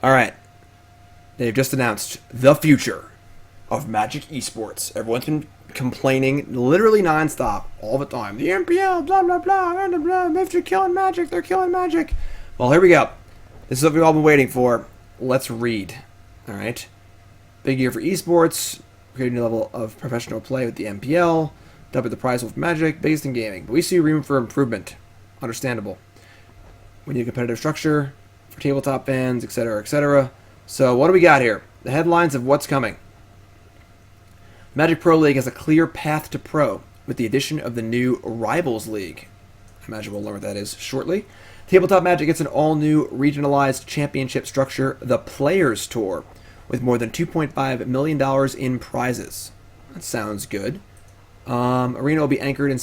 All right. They've just announced the future of Magic Esports. Everyone's been complaining literally nonstop all the time. The MPL, blah, blah, blah, blah, blah, blah. They're killing Magic. They're killing Magic. Well, here we go. This is what we've all been waiting for. Let's read. All right. Big year for esports. Creating a level of professional play with the MPL. Double the prize with Magic. Biggest in gaming. But we see room for improvement. Understandable. We need a competitive structure for tabletop fans, etc., etc. So what do we got here? The headlines of what's coming. Magic Pro League has a clear path to pro with the addition of the new Rivals League. I imagine we'll learn what that is shortly. Tabletop Magic gets an all-new regionalized championship structure, the Players Tour, with more than $2.5 million in prizes. That sounds good. Arena will be anchored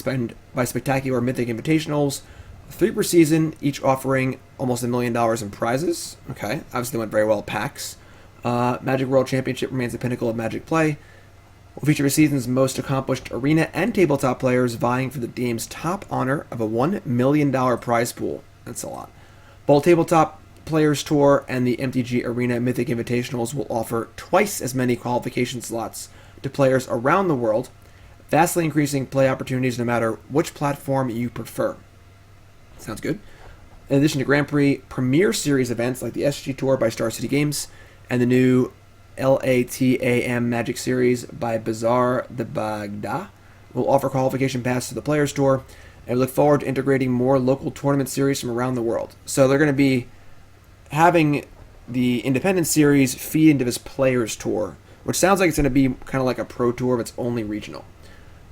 by spectacular Mythic Invitationals, 3 per season, each offering almost $1 million in prizes. Okay, obviously they went very well at PAX. Magic World Championship remains the pinnacle of Magic play. Will feature the season's most accomplished arena and tabletop players vying for the game's top honor of a $1 million prize pool. That's a lot. Both Tabletop Players Tour and the MTG Arena Mythic Invitationals will offer twice as many qualification slots to players around the world, vastly increasing play opportunities no matter which platform you prefer. Sounds good. In addition to Grand Prix Premier Series events like the SG Tour by Star City Games and the new LATAM Magic Series by Bazaar de Bagda, will offer qualification paths to the Players Tour, and we look forward to integrating more local tournament series from around the world. So they're going to be having the independent series feed into this Players Tour, which sounds like it's going to be kind of like a Pro Tour, but it's only regional.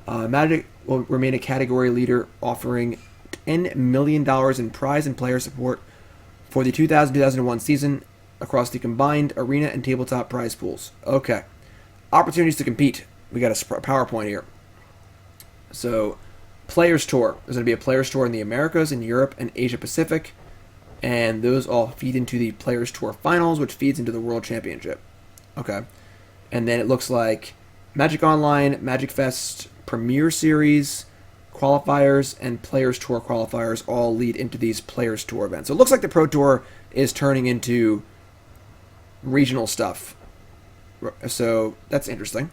Magic will remain a category leader, offering $10 million in prize and player support for the 2000-2001 season across the combined arena and tabletop prize pools. Okay. Opportunities to compete. We got a PowerPoint here. So, Players Tour. There's going to be a Players Tour in the Americas, in Europe, and Asia Pacific. And those all feed into the Players Tour Finals, which feeds into the World Championship. Okay. And then it looks like Magic Online, Magic Fest, Premier Series, Qualifiers, and Players Tour Qualifiers all lead into these Players Tour events. So it looks like the Pro Tour is turning into regional stuff. So that's interesting.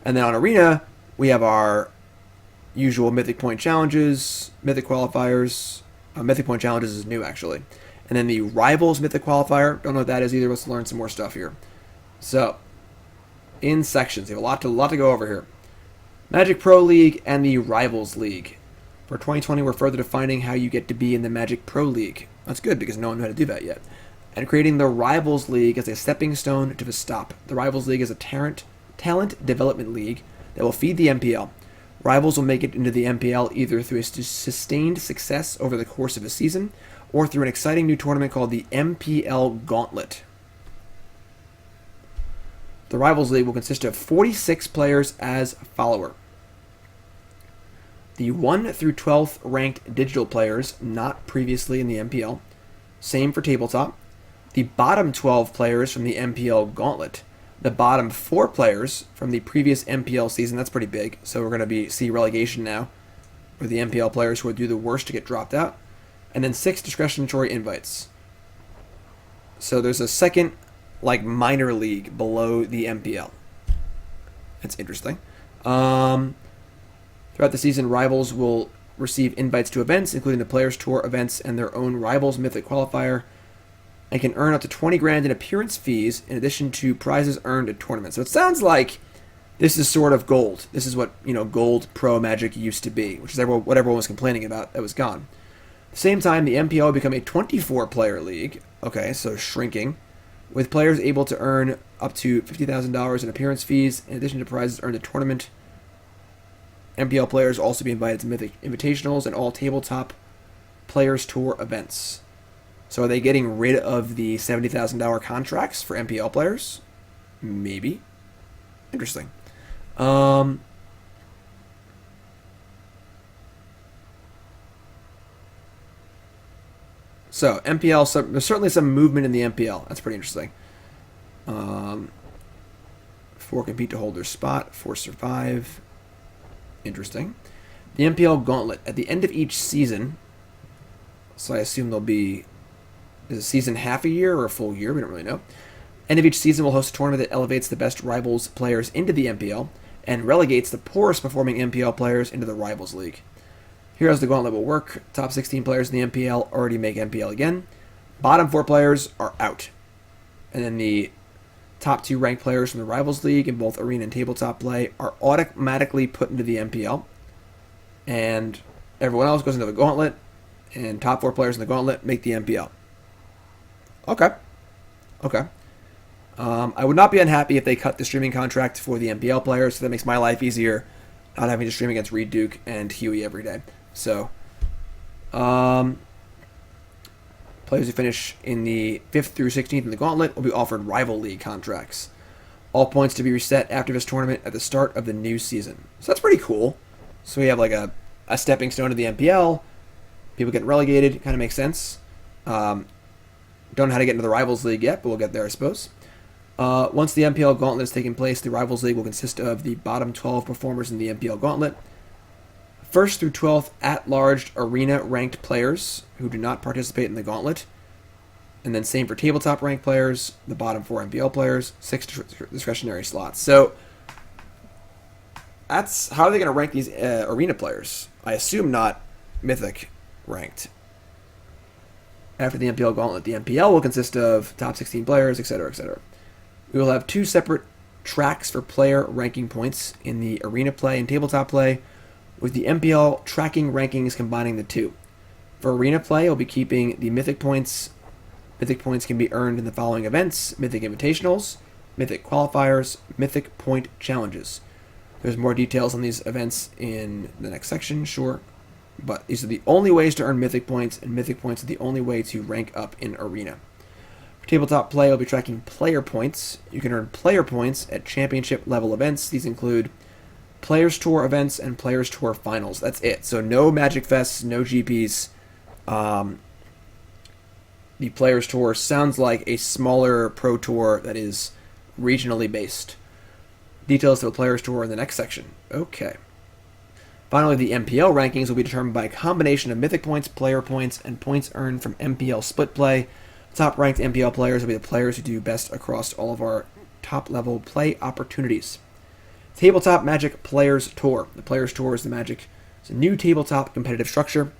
And then on Arena, we have our usual Mythic Point Challenges, Mythic Qualifiers. Mythic Point Challenges is new, actually. And then the Rivals Mythic Qualifier. Don't know what that is either. Let's learn some more stuff here. So, in sections, we have a lot to go over here. Magic Pro League and the Rivals League. For 2020, we're further defining how you get to be in the Magic Pro League. That's good because no one knew how to do that yet. And creating the Rivals League as a stepping stone to the top. The Rivals League is a talent development league that will feed the MPL. Rivals will make it into the MPL either through a sustained success over the course of a season or through an exciting new tournament called the MPL Gauntlet. The Rivals League will consist of 46 players as follower. The 1 through 12th ranked digital players not previously in the MPL. Same for Tabletop. The bottom 12 players from the MPL Gauntlet. The bottom 4 players from the previous MPL season. That's pretty big. So we're going to see relegation now for the MPL players who would do the worst to get dropped out. And then 6 discretionary invites. So there's a second minor league below the MPL. That's interesting. Throughout the season, Rivals will receive invites to events, including the Players Tour events and their own Rivals Mythic Qualifier, and can earn up to $20,000 in appearance fees in addition to prizes earned at tournaments. So it sounds like this is sort of gold. This is what Gold Pro Magic used to be, which is what everyone was complaining about. That was gone. At the same time, the MPL will become a 24-player league. Okay, so shrinking, with players able to earn up to $50,000 in appearance fees in addition to prizes earned at tournament. MPL players will also be invited to Mythic Invitationals and all Tabletop Players Tour events. So are they getting rid of the $70,000 contracts for MPL players? Maybe. Interesting. So MPL, there's certainly some movement in the MPL. That's pretty interesting. 4 compete to hold their spot. 4 survive. Interesting. The MPL Gauntlet. At the end of each season, so I assume there'll be Is a season half a year or a full year? We don't really know. End of each season will host a tournament that elevates the best Rivals players into the MPL and relegates the poorest performing MPL players into the Rivals League. Here's the Gauntlet will work. Top 16 players in the MPL already make MPL again. Bottom 4 players are out. And then the top 2 ranked players from the Rivals League in both Arena and Tabletop play are automatically put into the MPL. And everyone else goes into the Gauntlet. And top 4 players in the Gauntlet make the MPL. Okay. I would not be unhappy if they cut the streaming contract for the MPL players, so that makes my life easier, not having to stream against Reed Duke and Huey every day. So, players who finish in the 5th through 16th in the Gauntlet will be offered Rival League contracts. All points to be reset after this tournament at the start of the new season. So that's pretty cool. So we have like a stepping stone to the MPL. People getting relegated, kind of makes sense. Don't know how to get into the Rivals League yet, but we'll get there, I suppose. Once the MPL Gauntlet has taken place, the Rivals League will consist of the bottom 12 performers in the MPL Gauntlet, 1st through 12th at-large arena-ranked players who do not participate in the Gauntlet, and then same for Tabletop ranked players, the bottom 4 MPL players, 6 discretionary slots. So that's how are they going to rank these arena players? I assume not Mythic ranked. After the MPL Gauntlet, the MPL will consist of top 16 players, etc., etc. We will have 2 separate tracks for player ranking points in the Arena play and Tabletop play, with the MPL tracking rankings combining the 2. For Arena play, we'll be keeping the Mythic points. Mythic points can be earned in the following events: Mythic Invitationals, Mythic Qualifiers, Mythic Point Challenges. There's more details on these events in the next section, sure. But these are the only ways to earn Mythic points, and Mythic points are the only way to rank up in Arena. For Tabletop play, we'll be tracking player points. You can earn player points at championship level events. These include Players Tour events and Players Tour finals. That's it. So no Magic Fests, no GPs. The Players Tour sounds like a smaller pro tour that is regionally based. Details to the Players Tour in the next section. Okay. Finally, the MPL rankings will be determined by a combination of Mythic points, player points, and points earned from MPL split play. Top-ranked MPL players will be the players who do best across all of our top-level play opportunities. Tabletop Magic Players Tour. The Players Tour is it's a new tabletop competitive structure,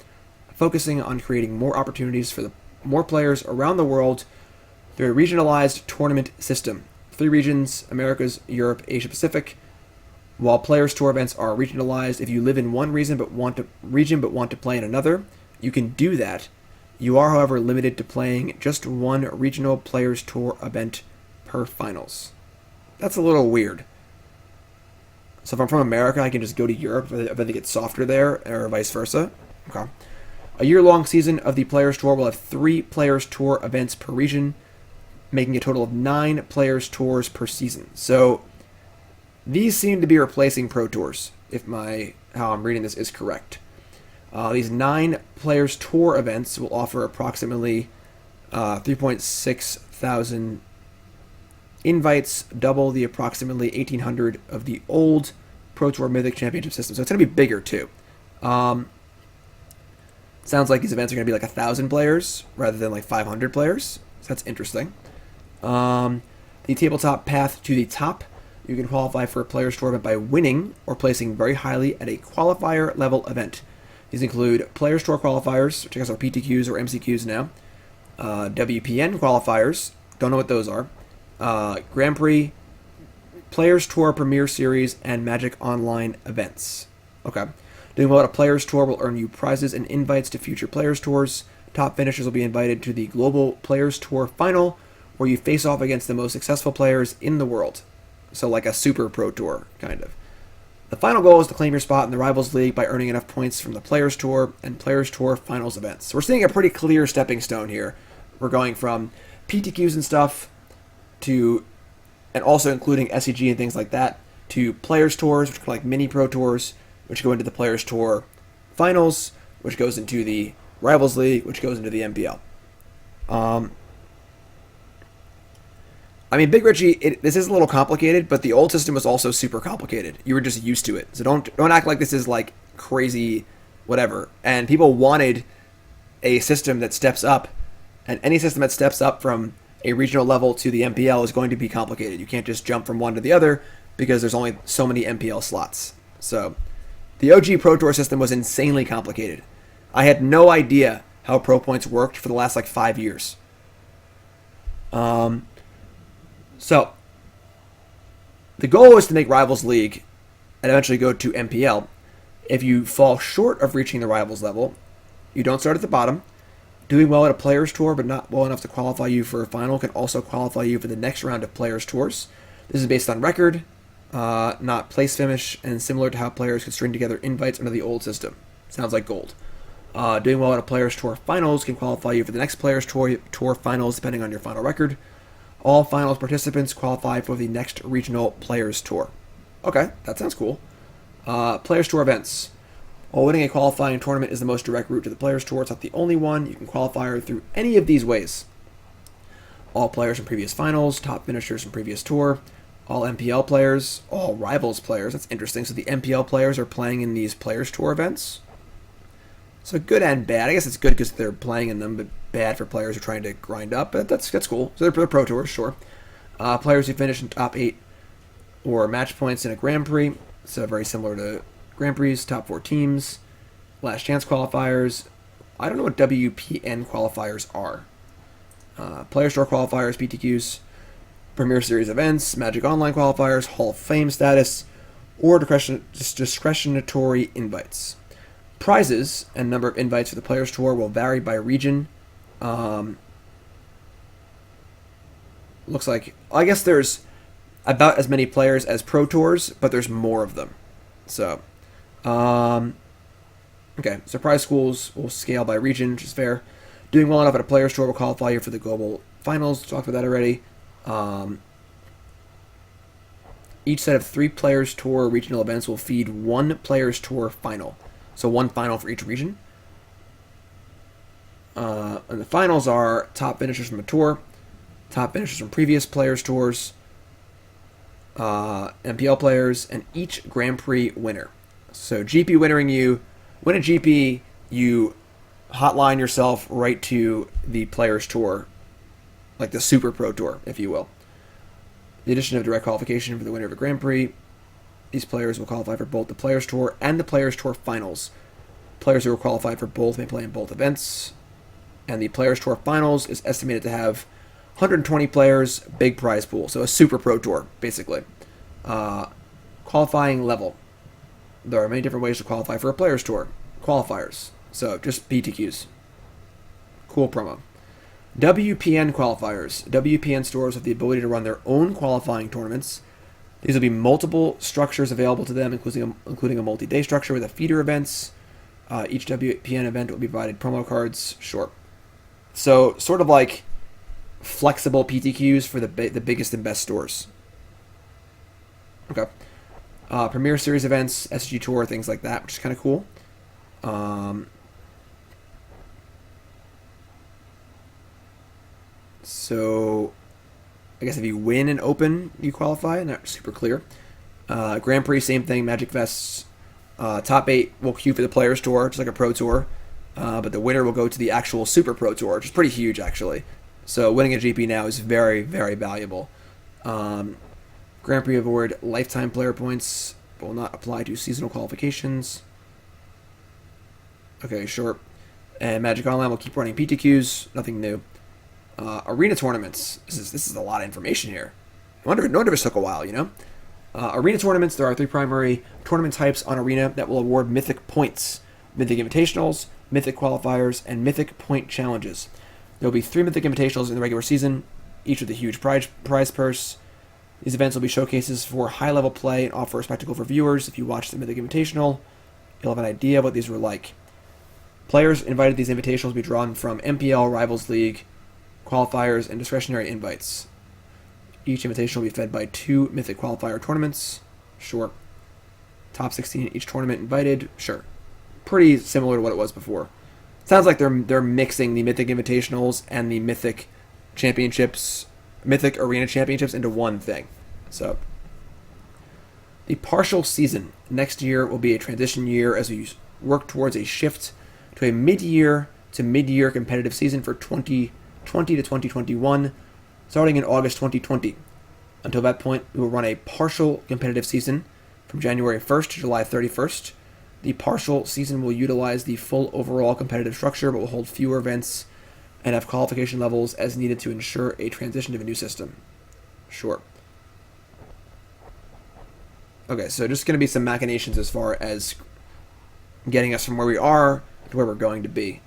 focusing on creating more opportunities for the more players around the world through a regionalized tournament system. 3 regions: Americas, Europe, Asia Pacific. While Players Tour events are regionalized, if you live in one region but want to play in another, you can do that. You are, however, limited to playing just one regional Players Tour event per finals. That's a little weird. So if I'm from America, I can just go to Europe if I think it's softer there, or vice versa. Okay. A year-long season of the Players Tour will have 3 Players Tour events per region, making a total of 9 Players Tours per season. So these seem to be replacing Pro Tours, if how I'm reading this is correct. These 9 Players Tour events will offer approximately 3.6 thousand invites, double the approximately 1,800 of the old Pro Tour Mythic Championship system. So it's going to be bigger, too. Sounds like these events are going to be like 1,000 players rather than like 500 players. So that's interesting. The Tabletop path to the top. You can qualify for a Players Tour event by winning or placing very highly at a qualifier level event. These include Players Tour qualifiers, which I guess are PTQs or MCQs now. WPN qualifiers, don't know what those are. Grand Prix, Players Tour Premier Series, and Magic Online events. Okay. Doing well at a Players Tour will earn you prizes and invites to future Players Tours. Top finishers will be invited to the Global Players Tour Final, where you face off against the most successful players in the world. So like a Super Pro Tour, kind of. The final goal is to claim your spot in the Rivals League by earning enough points from the Players Tour and Players Tour Finals events. So we're seeing a pretty clear stepping stone here. We're going from PTQs and stuff to, and also including SCG and things like that, to Players Tours, which are like mini Pro Tours, which go into the Players Tour Finals, which goes into the Rivals League, which goes into the MPL. I mean, Big Richie, this is a little complicated, but the old system was also super complicated. You were just used to it. So don't act like this is like crazy whatever. And people wanted a system that steps up And any system that steps up from a regional level to the MPL is going to be complicated. You can't just jump from one to the other because there's only so many MPL slots. So the OG Pro Tour system was insanely complicated. I had no idea how Pro Points worked for the last like 5 years. So the goal is to make Rivals League and eventually go to MPL. If you fall short of reaching the Rivals level, you don't start at the bottom. Doing well at a Players Tour but not well enough to qualify you for a final can also qualify you for the next round of Players Tours. This is based on record, not place finish, and similar to how players could string together invites under the old system. Sounds like gold. Doing well at a Players Tour finals can qualify you for the next Players Tour finals depending on your final record. All finals participants qualify for the next regional Players Tour. Okay, that sounds cool. Players Tour events. While winning a qualifying tournament is the most direct route to the Players Tour, it's not the only one. You can qualify through any of these ways. All players from previous finals, top finishers from previous tour, all MPL players, all Rivals players. That's interesting. So the MPL players are playing in these Players Tour events. So good and bad. I guess it's good because they're playing in them, but bad for players who are trying to grind up. But that's cool. So they're Pro Tours, sure. Players who finish in top 8 or match points in a Grand Prix. So very similar to Grand Prix, top 4 teams, last chance qualifiers. I don't know what WPN qualifiers are. Players Tour qualifiers, PTQs, Premier Series events, Magic Online qualifiers, Hall of Fame status, or discretionary invites. Prizes and number of invites for the Players Tour will vary by region. Looks like, I guess there's about as many players as Pro Tours, but there's more of them. So, okay, so prize schools will scale by region, which is fair. Doing well enough at a Players Tour will qualify you for the global finals. Talked about that already. Each set of 3 Players Tour regional events will feed 1 Players Tour final. So 1 final for each region. And the finals are top finishers from a tour, top finishers from previous Players Tours, MPL players, and each Grand Prix winner. So GP win a GP, you hotline yourself right to the Players Tour, like the Super Pro Tour, if you will. The addition of direct qualification for the winner of a Grand Prix, these players will qualify for both the Players Tour and the Players Tour finals. Players who are qualified for both may play in both events. And the Players Tour finals is estimated to have 120 players, big prize pool. So a Super Pro Tour, basically. Qualifying level. There are many different ways to qualify for a Players Tour. Qualifiers. So just PTQs. Cool promo. WPN qualifiers. WPN stores have the ability to run their own qualifying tournaments. These will be multiple structures available to them, including a multi-day structure with a feeder events. Each WPN event will be provided promo cards. Sure. So sort of like flexible PTQs for the biggest and best stores. Okay. Premier Series events, SG Tour, things like that, which is kind of cool. So I guess if you win an Open, you qualify. Not super clear. Grand Prix, same thing. Magic Vests. Top 8 will queue for the Players Tour, just like a Pro Tour. But the winner will go to the actual Super Pro Tour, which is pretty huge, actually. So winning a GP now is very, very valuable. Grand Prix award lifetime player points will not apply to seasonal qualifications. Okay, sure. And Magic Online will keep running PTQs. Nothing new. Arena tournaments. This is a lot of information here. No wonder this took a while, you know? Arena tournaments. There are 3 primary tournament types on Arena that will award Mythic points. Mythic Invitationals, Mythic Qualifiers, and Mythic Point Challenges. There will be 3 Mythic Invitationals in the regular season, each with a huge prize purse. These events will be showcases for high-level play and offer a spectacle for viewers. If you watch the Mythic Invitational, you'll have an idea of what these were like. Players invited to these invitationals will be drawn from MPL, Rivals League, Qualifiers, and discretionary invites. Each invitation will be fed by 2 Mythic Qualifier tournaments. Sure. Top 16 in each tournament invited. Sure. Pretty similar to what it was before. Sounds like they're mixing the Mythic Invitationals and the Mythic Championships, Mythic Arena Championships into one thing. So, the partial season next year will be a transition year as we work towards a shift to a mid-year to mid-year competitive season for 20 2020 to 2021, starting in August 2020. Until that point, we will run a partial competitive season from January 1st to July 31st. The partial season will utilize the full overall competitive structure, but will hold fewer events and have qualification levels as needed to ensure a transition to a new system. Sure. Okay, so just going to be some machinations as far as getting us from where we are to where we're going to be.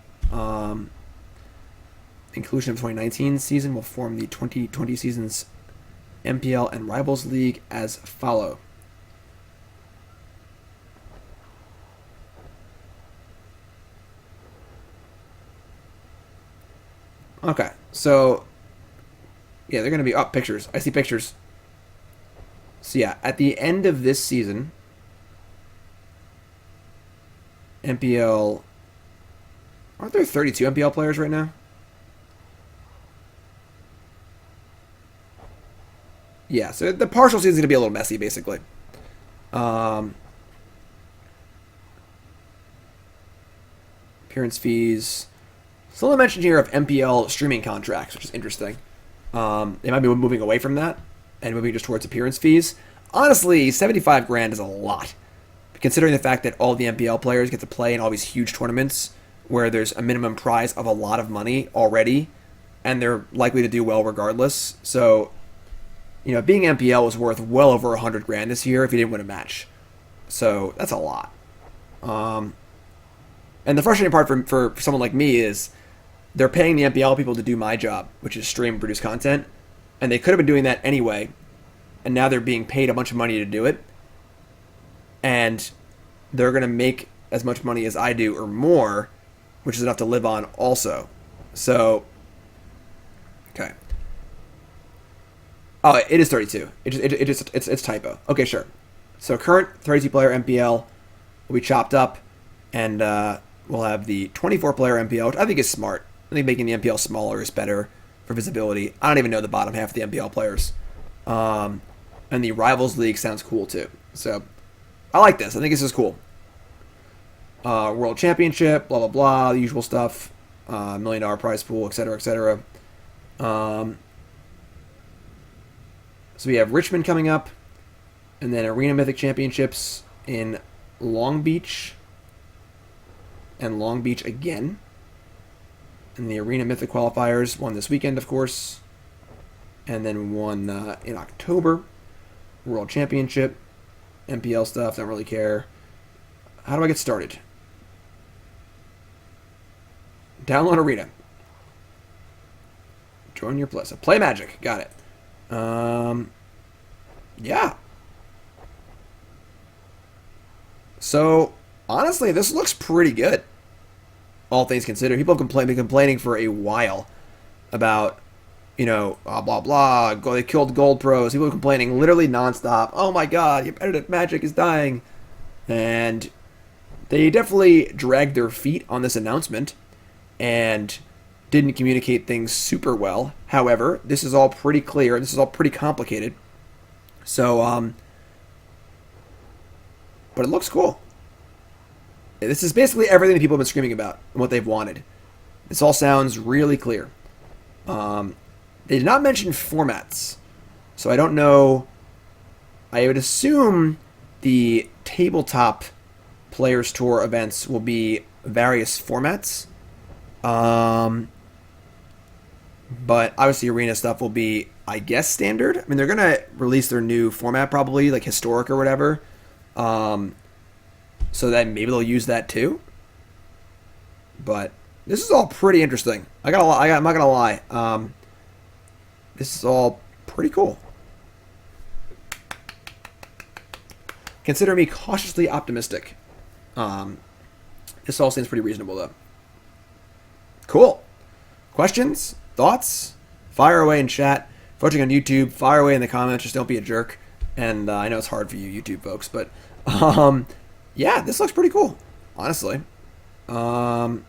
Inclusion of 2019 season will form the 2020 season's MPL and Rivals League as follow. Okay, so yeah, they're going to be up pictures. I see pictures. So yeah, at the end of this season, MPL, aren't there 32 MPL players right now? Yeah, so the partial season is going to be a little messy, basically. Appearance fees. So they mentioned here of MPL streaming contracts, which is interesting. They might be moving away from that and moving just towards appearance fees. Honestly, 75 grand is a lot, considering the fact that all the MPL players get to play in all these huge tournaments where there's a minimum prize of a lot of money already, and they're likely to do well regardless. So, you know, being MPL was worth well over 100 grand this year if you didn't win a match. So that's a lot. And the frustrating part for someone like me is they're paying the MPL people to do my job, which is stream and produce content, and they could have been doing that anyway, and now they're being paid a bunch of money to do it, and they're going to make as much money as I do or more, which is enough to live on also. So, okay. Oh, it is 32. It's typo. Okay, sure. So current 32-player MPL will be chopped up, and we'll have the 24-player MPL, which I think is smart. I think making the MPL smaller is better for visibility. I don't even know the bottom half of the MPL players. And the Rivals League sounds cool, too. So, I like this. I think this is cool. World Championship, blah, blah, blah, the usual stuff. $1 million prize pool, etc., etc. So we have Richmond coming up, and then Arena Mythic Championships in Long Beach, and Long Beach again. And the Arena Mythic Qualifiers, one this weekend, of course. And then one in October. World Championship. MPL stuff, don't really care. How do I get started? Download Arena. Join your plus. Play Magic. Got it. Yeah. So, honestly, this looks pretty good. All things considered. People have been complaining for a while about, you know, blah, blah, blah. They killed Gold Pros. People are complaining literally nonstop. Oh my god, competitive Magic is dying. And they definitely dragged their feet on this announcement and didn't communicate things super well. However, this is all pretty clear. This is all pretty complicated. So, but it looks cool. This is basically everything that people have been screaming about and what they've wanted. This all sounds really clear. They did not mention formats, so I don't know. I would assume the Tabletop Players Tour events will be various formats. But obviously Arena stuff will be, I guess, standard. I mean, they're going to release their new format probably, like Historic or whatever. So that maybe they'll use that too. But this is all pretty interesting. I'm not going to lie. This is all pretty cool. Consider me cautiously optimistic. This all seems pretty reasonable, though. Cool. Questions? Thoughts? Fire away in chat. If you're watching on YouTube, fire away in the comments. Just don't be a jerk. And I know it's hard for you YouTube folks, but yeah, this looks pretty cool, honestly. I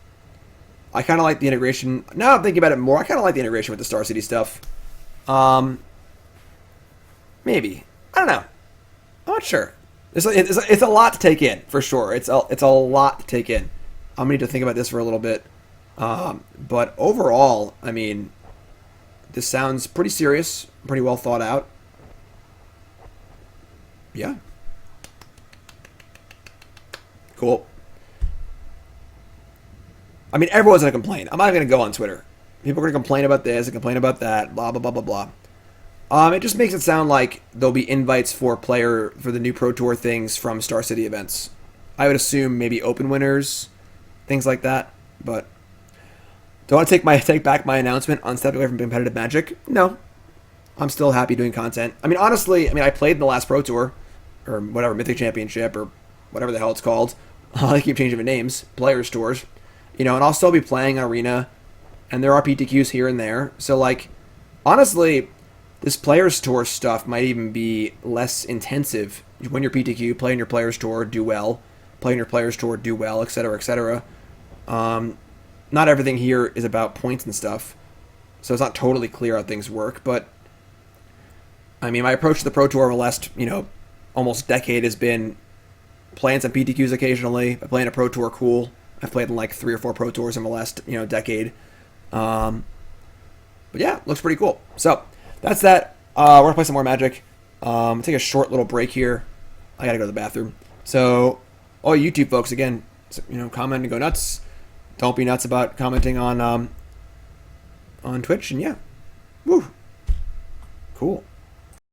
kind of like the integration. Now I'm thinking about it more. I kind of like the integration with the Star City stuff. Maybe. I don't know. I'm not sure. It's a lot to take in, for sure. It's a lot to take in. I'm going to need to think about this for a little bit. But overall, I mean, This sounds pretty serious, pretty well thought out. Yeah. Cool. I mean, everyone's going to complain. I'm not going to go on Twitter. People are going to complain about this and complain about that, blah, blah, blah, blah, blah. It just makes it sound like there'll be invites for the new Pro Tour things from Star City events. I would assume maybe open winners, things like that. But do I want to take back my announcement on stepping away from competitive Magic? No. I'm still happy doing content. I mean, honestly, I played in the last Pro Tour, or whatever, Mythic Championship, or whatever the hell it's called. They keep changing the names. Players Tours. And I'll still be playing Arena, and there are PTQs here and there. So, honestly, this Players Tour stuff might even be less intensive. You win your PTQ, play in your Players Tour, do well. Play in your Players Tour, do well, etc., etc. Not everything here is about points and stuff, so it's not totally clear how things work, but my approach to the Pro Tour over the last, almost decade has been playing some PTQs occasionally, playing a Pro Tour cool. I've played in 3 or 4 Pro Tours in the last, decade. But yeah, looks pretty cool. So that's that. We're going to play some more Magic. Take a short little break here. I got to go to the bathroom. So all you YouTube folks, again, comment and go nuts. Don't be nuts about commenting on Twitch. And yeah, woo, cool.